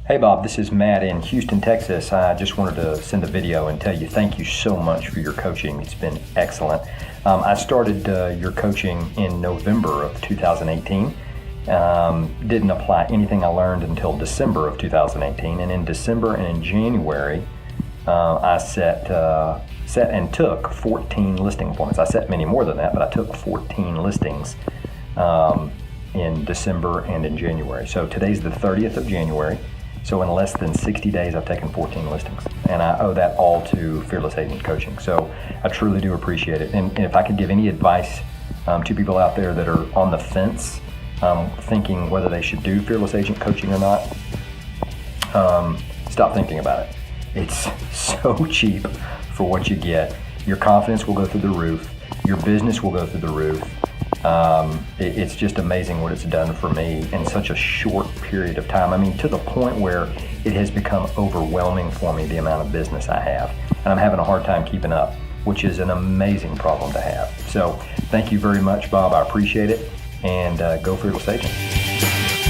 Hey Bob, this is Matt in Houston, Texas. I just wanted to send a video and tell you thank you so much for your coaching. It's been excellent. I started your coaching in November of 2018. Didn't apply anything I learned until December of 2018. And in December and in January, I set and took 14 listing appointments. I set many more than that, but I took 14 listings in December and in January. So today's the 30th of January. So in less than 60 days, I've taken 14 listings, and I owe that all to Fearless Agent Coaching. So I truly do appreciate it. And if I could give any advice to people out there that are on the fence, thinking whether they should do Fearless Agent Coaching or not, stop thinking about it. It's so cheap for what you get. Your confidence will go through the roof. Your business will go through the roof. It's just amazing what it's done for me in such a short period of time. I mean, to the point where it has become overwhelming for me, the amount of business I have. And I'm having a hard time keeping up, which is an amazing problem to have. So thank you very much, Bob. I appreciate it. And go Fearless Agent.